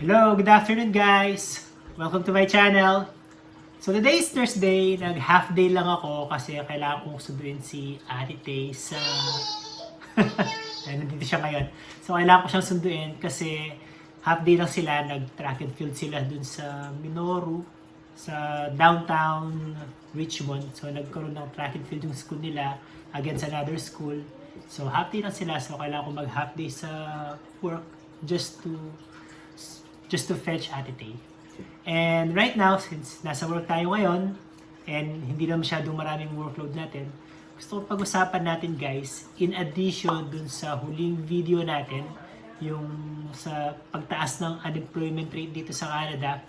Hello, good afternoon guys! Welcome to my channel. So today is Thursday, nag-half day lang ako kasi kailangan kong sunduin si Ate Tay sa... Ay, nandito siya ngayon. So kailangan ko siyang sunduin kasi half day lang sila, nag-track and field sila dun sa Minoru, sa downtown Richmond. So nagkaroon ng track and field yung school nila against another school. So half day lang sila, so kailangan ko mag-half day sa work just to fetch Ate Tay. And right now, since nasa work tayo ngayon, and hindi na masyadong maraming workload natin, gusto ko pag-usapan natin guys, in addition dun sa huling video natin, yung sa pagtaas ng unemployment rate dito sa Canada,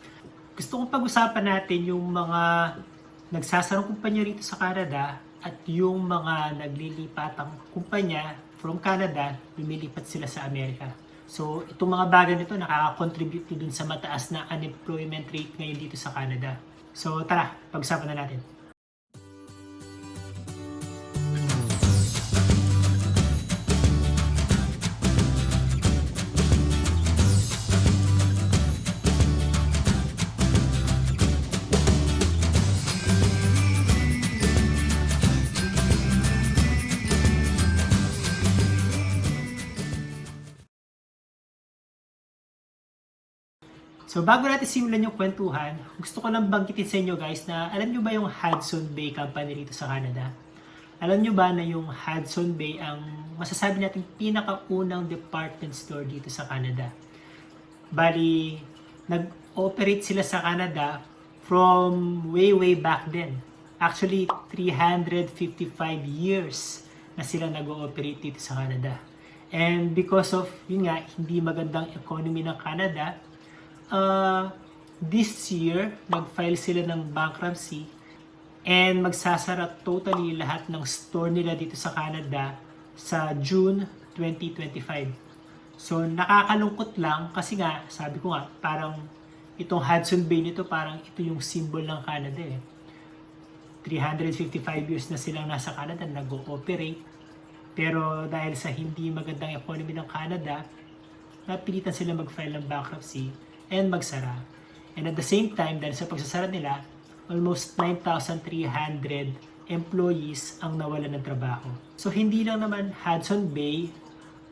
gusto kong pag-usapan natin yung mga nagsasarang kumpanya rito sa Canada at yung mga naglilipatang kumpanya from Canada, lumilipat sila sa Amerika. So, itong mga bagay nito nakaka-contribute dun sa mataas na unemployment rate ngayon dito sa Canada. So, tara, pag-usapan na natin. So bago natin simulan yung kwentuhan, gusto ko lang banggitin sa inyo guys na alam nyo ba yung Hudson Bay Company rito sa Canada? Alam nyo ba na yung Hudson Bay ang masasabi natin pinakaunang department store dito sa Canada? Bali, nag-operate sila sa Canada from way back then. Actually, 355 years na sila nag-ooperate dito sa Canada. And because of, yun nga, hindi magandang economy ng Canada, this year, nag-file sila ng bankruptcy and magsasara totally lahat ng store nila dito sa Canada sa June 2025. So, nakakalungkot lang kasi nga, sabi ko nga, parang itong Hudson Bay nito, parang ito yung symbol ng Canada eh. 355 years na silang nasa Canada, nag-ooperate. Pero dahil sa hindi magandang economy ng Canada, napilitan sila mag-file ng bankruptcy and magsara. And at the same time, dahil sa pagsasara nila, almost 9,300 employees ang nawalan ng trabaho. So hindi lang naman Hudson Bay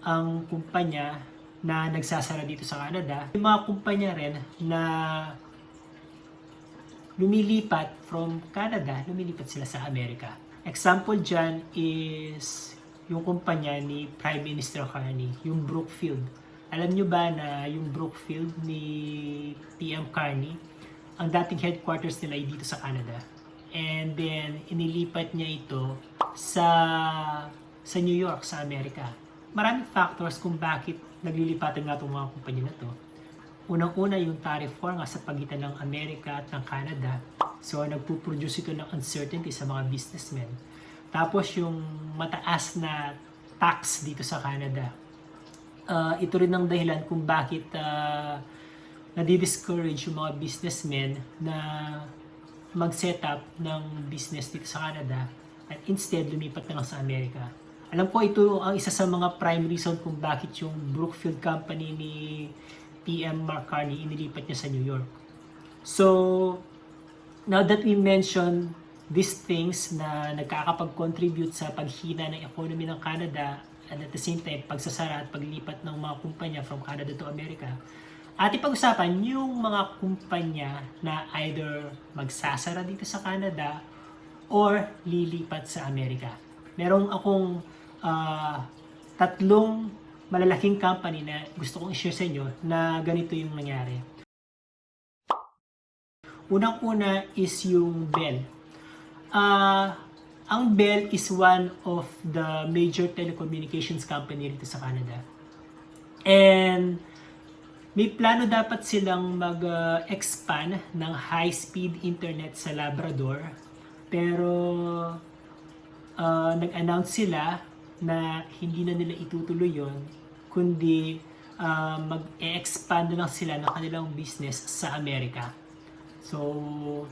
ang kumpanya na nagsasara dito sa Canada. Yung mga kumpanya rin na lumilipat from Canada, lumilipat sila sa Amerika. Example dyan is yung kumpanya ni Prime Minister Carney, yung Brookfield. Alam nyo ba na yung Brookfield ni PM Carney, ang dating headquarters nila ay dito sa Canada. And then, inilipat niya ito sa New York, sa Amerika. Maraming factors kung bakit naglilipatan nga itong mga kumpanya na to. Unang-una yung tariff war nga sa pagitan ng Amerika at ng Canada. So, nagpuproduce ito ng uncertainty sa mga businessmen. Tapos yung mataas na tax dito sa Canada. Ito rin ang dahilan kung bakit nadi-discourage yung mga businessmen na mag-set up ng business dito sa Canada at instead lumipat na lang sa Amerika. Alam ko ito ang isa sa mga prime reason kung bakit yung Brookfield Company ni PM Mark Carney inilipat niya sa New York. So, now that we mention these things na nagkakapag-contribute sa paghina ng economy ng Canada and at the same time, pagsasara at paglipat ng mga kumpanya from Canada to America, ating pag-usapan yung mga kumpanya na either magsasara dito sa Canada or lilipat sa Amerika. Meron akong tatlong malalaking company na gusto kong i-share sa inyo na ganito yung nangyari. Unang-una is yung Bell. Ang Bell is one of the major telecommunications company dito sa Canada. And may plano dapat silang mag-expand ng high-speed internet sa Labrador. Pero nag-announce sila na hindi na nila itutuloy yon, kundi mag-expand na lang sila ng kanilang business sa Amerika. So,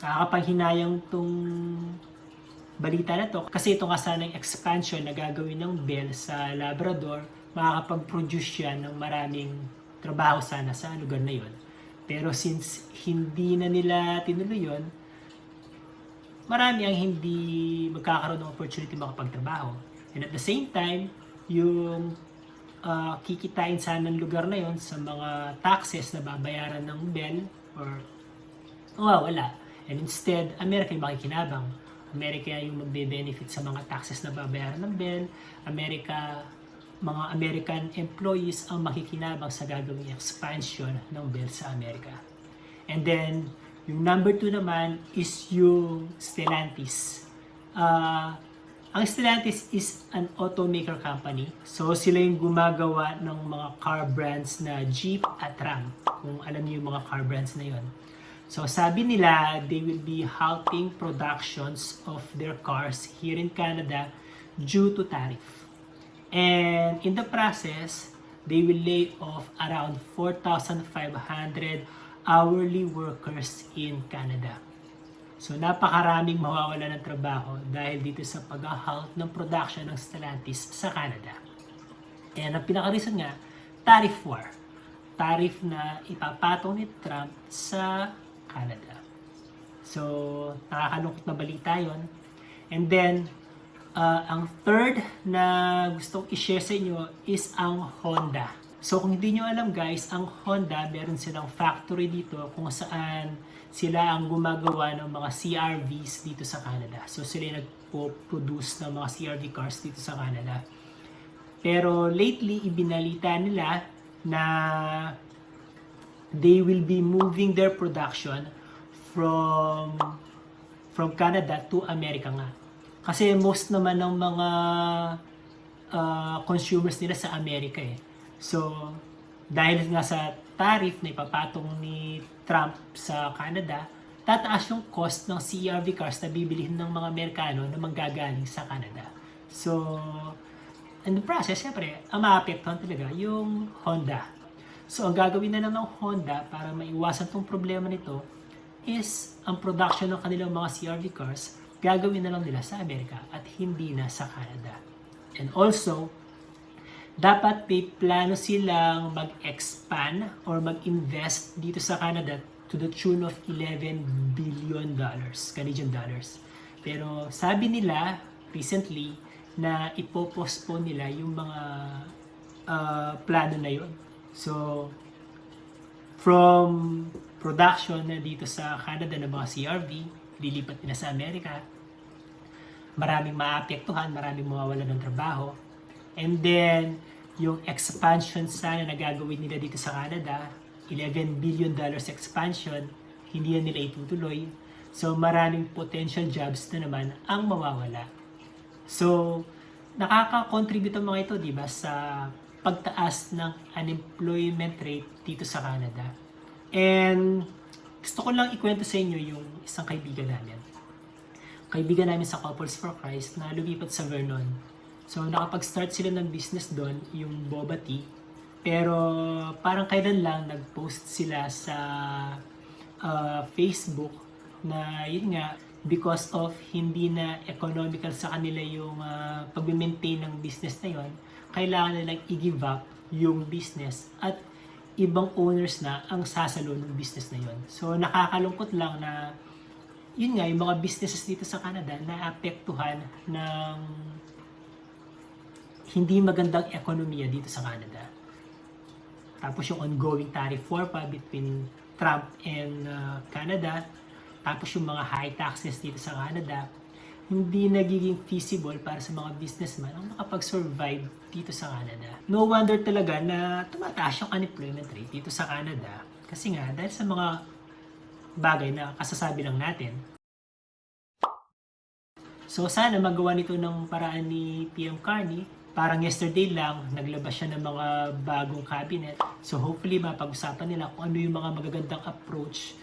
nakakapanghinayang tong balita na to kasi ito nga sana yung expansion na gagawin ng Bell sa Labrador, makakapag-produce yan ng maraming magtrabaho sana sa lugar na yon. Pero since hindi na nila tinuloy yun, marami ang hindi magkakaroon ng opportunity makapagtrabaho. And at the same time, yung kikitain sana ng lugar na yon sa mga taxes na babayaran ng Bell or wala. And instead, Amerika yung makikinabang. Amerika yung magbe-benefit sa mga taxes na babayaran ng Bell. Mga American employees ang makikinabang sa gagawing expansion ng Bell sa Amerika. And then, yung number 2 naman is yung Stellantis. Ang Stellantis is an automaker company. So, sila yung gumagawa ng mga car brands na Jeep at Ram. Kung alam niyo yung mga car brands na yon. So, sabi nila, they will be halting productions of their cars here in Canada due to tariff. And in the process, they will lay off around 4,500 hourly workers in Canada. So, napakaraming mawawala ng trabaho dahil dito sa pag-halt ng production ng Stellantis sa Canada. And ang pinaka-reason nga, tariff war. Tariff na ipapatong ni Trump sa Canada. So, nakakalungkot na balita yon. And then, ang third na gusto kong i-share sa inyo is ang Honda. So, kung hindi nyo alam guys, ang Honda, meron silang factory dito kung saan sila ang gumagawa ng mga CR-Vs dito sa Canada. So, sila yung nagpo-produce ng mga CR-V cars dito sa Canada. Pero lately, ibinalita nila na they will be moving their production from Canada to America nga. Kasi most naman ng mga consumers nila sa Amerika eh. So, dahil nga sa tariff na ipapatong ni Trump sa Canada, tataas yung cost ng CR-V cars na bibilihin ng mga Amerikano na manggagaling sa Canada. So, in the process, syempre, ang maapektuhan talaga yung Honda. So, ang gagawin na lang ng Honda para maiwasan tong problema nito is ang production ng kanilang mga CR-V cars, gagawin na lang nila sa Amerika at hindi na sa Canada. And also, dapat may plano silang mag-expand or mag-invest dito sa Canada to the tune of $11 billion, Canadian dollars. Pero sabi nila recently na ipopostpone nila yung mga plano na yun. So, from production na dito sa Canada ng mga CR-V, lilipat nila sa Amerika, maraming maapektuhan, maraming mawawalan ng trabaho. And then, yung expansion sana na gagawin nila dito sa Canada, $11 billion expansion, hindi na nila itutuloy. So, maraming potential jobs na naman ang mawawala. So, nakaka-contribute ang mga ito, di ba, sa pagtaas ng unemployment rate dito sa Canada. And gusto ko lang ikwento sa inyo yung isang kaibigan namin. Kaibigan namin sa Couples for Christ na lumipat sa Vernon. So nakapag-start sila ng business doon, yung boba tea. Pero parang kailan lang nag-post sila sa Facebook na yun nga, because of hindi na economical sa kanila yung pag-maintain ng business na yon, kailangan nilang i-give up yung business at ibang owners na ang sasalo ng business na yon. So nakakalungkot lang na yun nga, yung mga businesses dito sa Canada na apektuhan ng hindi magandang ekonomiya dito sa Canada. Tapos yung ongoing tariff war pa between Trump and Canada, tapos yung mga high taxes dito sa Canada, hindi nagiging feasible para sa mga businessman ang makapag-survive dito sa Canada. No wonder talaga na tumataas yung unemployment rate dito sa Canada. Kasi nga, dahil sa mga bagay na kasasabi lang natin. So sana magawa nito ng paraan ni PM Carney. Parang yesterday lang, naglabas siya ng mga bagong cabinet. So hopefully mapag-usapan nila kung ano yung mga magagandang approach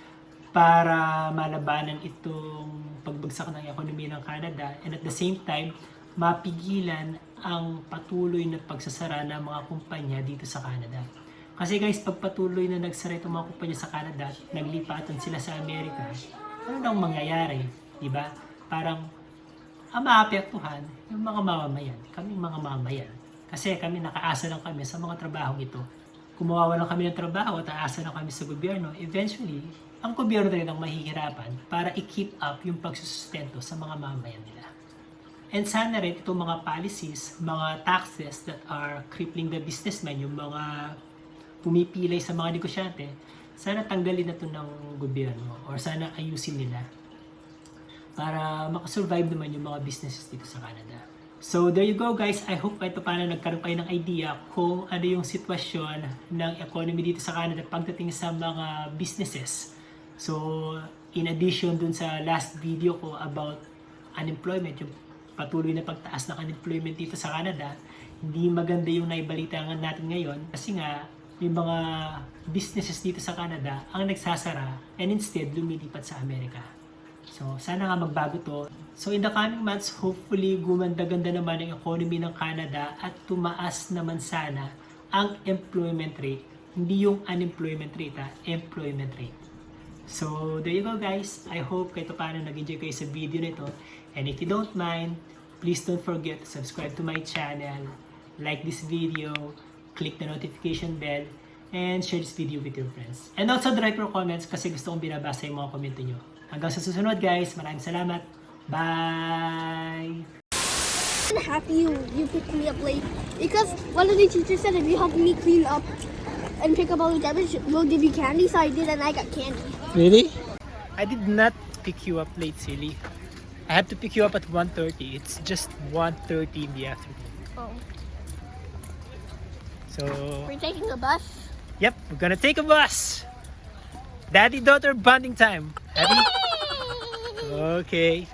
para malabanan itong pagbagsak ng ekonomiya ng Canada, and at the same time, mapigilan ang patuloy na pagsasara ng mga kumpanya dito sa Canada. Kasi guys, pag patuloy na nagsara itong mga kumpanya sa Canada, naglipatan sila sa Amerika, ano nang mangyayari? Diba? Parang, ang maapektuhan yung mga mamamayan, kaming mga mamamayan. Kasi kami nakaasa lang kami sa mga trabahong ito. kung mawawalan kami ng trabaho at aasa na kami sa gobyerno, eventually, ang gobyerno rin ang mahihirapan para i-keep up yung pagsusustento sa mga mamayan nila. And sana rin itong mga policies, mga taxes that are crippling the businessman, yung mga pumipilay sa mga negosyante, sana tanggalin na ito ng gobyerno or sana ayusin nila para makasurvive naman yung mga businesses dito sa Canada. So there you go guys, I hope kahit paano nagkaroon kayo ng idea kung ano yung sitwasyon ng economy dito sa Canada pagdating sa mga businesses. So in addition dun sa last video ko about unemployment, yung patuloy na pagtaas ng unemployment dito sa Canada, hindi maganda yung naibalitaan natin ngayon kasi nga yung mga businesses dito sa Canada ang nagsasara and instead lumilipat sa Amerika. So sana nga magbago to. So in the coming months, hopefully gumanda-ganda naman ang economy ng Canada at tumaas naman sana ang employment rate. Hindi yung unemployment rate, employment rate. So there you go guys. I hope kahit paano nag-enjoy kayo sa video nito. And if you don't mind, please don't forget to subscribe to my channel, like this video, click the notification bell, and share this video with your friends. And also drop your comments kasi gusto kong binabasa yung mga komento nyo. Hanggang sa susunod guys, maraming salamat. Bye! I'm happy you picked me up late because one of the teachers said if you help me clean up and pick up all the garbage, we'll give you candy. So I did, and I got candy. Really? I did not pick you up late, silly. I have to pick you up at 1:30. It's just 1:30 in the afternoon. Oh, So, we're taking a bus. yep, we're gonna take a bus. Daddy-daughter bonding time. Happy? Okay.